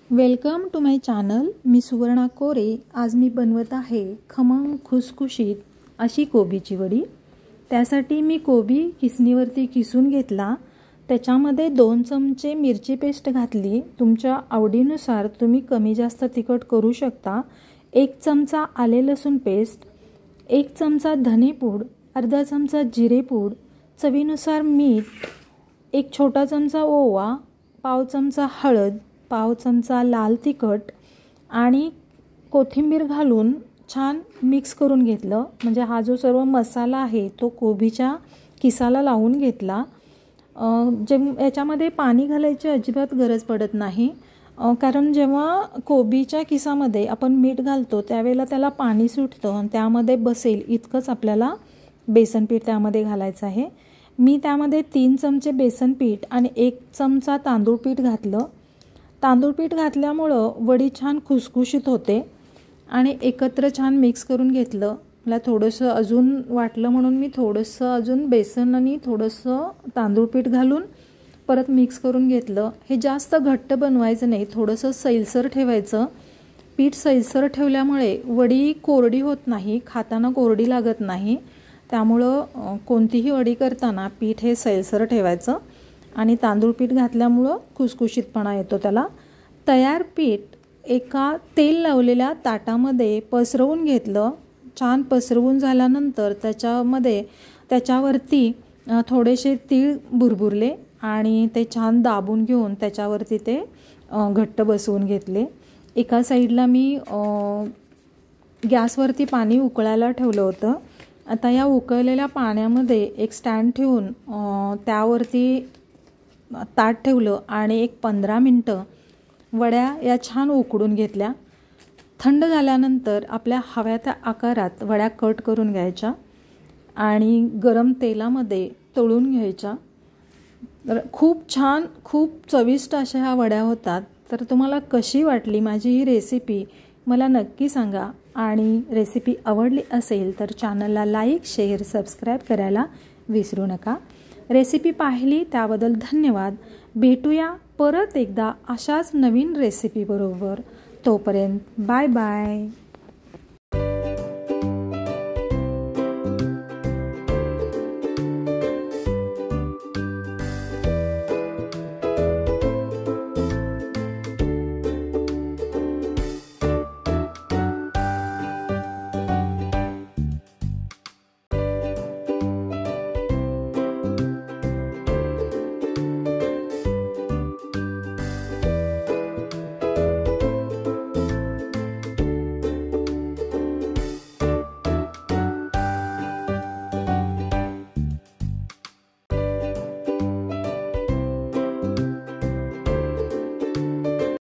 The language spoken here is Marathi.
Welcome to my channel. मी सुवर्णा कोरे। आज मी बनवत आहे खमंग खुसखुशीत अशी कोबीची वडी। त्यासाठी मी कोबी किसणीवरती किसून घेतला। त्याच्यामध्ये 2 चमचे मिरची पेस्ट घातली। तुमच्या आवडीनुसार तुम्ही कमी जास्त तिखट करू शकता। 1 चमचा आले लसूण पेस्ट, 1 चमचा धने पूड, अर्धा चमचा जिरे पूड, चवीनुसार मीठ, 1 छोटा चमचा ओवा, पाव चमचा हळद, पाव चमचा लाल तिखट आणि कोथिंबीर घालून छान मिक्स करून घेतलं। म्हणजे हा जो सर्व मसाला आहे तो कोबीच्या किसाला लावून घेतला। याच्यामध्ये पाणी घालायची अजिबात गरज पडत नाही, कारण जेव्हा कोबीच्या किसामध्ये आपण मीठ घालतो त्यावेळेला त्याला पाणी सुटतं आणि त्यामध्ये बसेल इतकंच आपल्याला बेसन पीठ त्यामध्ये घालायचं आहे। मी त्यामध्ये 3 चमचे बेसन पीठ आणि 1 चमचा तांदूळ पीठ घातलं। तांदूळ पीठ घातल्यामुळं वडी छान खुसखुशीत होते आणि एकत्र छान मिक्स करून घेतलं। मला थोडंसं अजून वाटलं म्हणून मी थोडंसं अजून बेसन आणि थोडंसं तांदूळ पीठ घालून परत मिक्स करून घेतलं। हे जास्त घट्ट बनवायचं नाही, थोडंसं सैलसर ठेवायचं। पीठ सैलसर ठेवल्यामुळे वडी कोरडी होत नाही, खाताना कोरडी लागत नाही। त्यामुळं कोणतीही वडी करताना पीठ हे सैलसर ठेवायचं आणि तांदूळ पीठ घातल्यामुळं खुसखुशीतपणा येतो त्याला। तयार पीठ एका तेल लावलेल्या ताटामध्ये पसरवून घेतलं। छान पसरवून झाल्यानंतर त्याच्यावरती थोडेसे तीळ भुरभुरले आणि ते छान दाबून घेऊन त्याच्यावरती ते घट्ट बसवून घेतले। एका साईडला मी गॅसवरती पाणी उकळायला ठेवलं होतं। आता या उकळलेल्या पाण्यामध्ये एक स्टँड ठेवून त्यावरती ताट ठेवलं आणि एक 15 मिनटं वड्या या छान उकडून घेतल्या। थंड झाल्यानंतर आपल्या हव्या त्या आकारात वड्या कट करून घ्यायच्या आणि गरम तेलामध्ये तळून घ्यायच्या। खूप छान खूप चविष्ट अशा ह्या वड्या होतात। तर तुम्हाला कशी वाटली माझी ही रेसिपी मला नक्की सांगा आणि रेसिपी आवडली असेल तर चॅनलला लाईक, शेअर, सबस्क्राईब करायला विसरू नका। रेसिपी पाहिली त्याबद्दल धन्यवाद। भेटूया परत एकदा अशाच नवीन रेसिपी बरोबर। तोपर्यंत बाय बाय।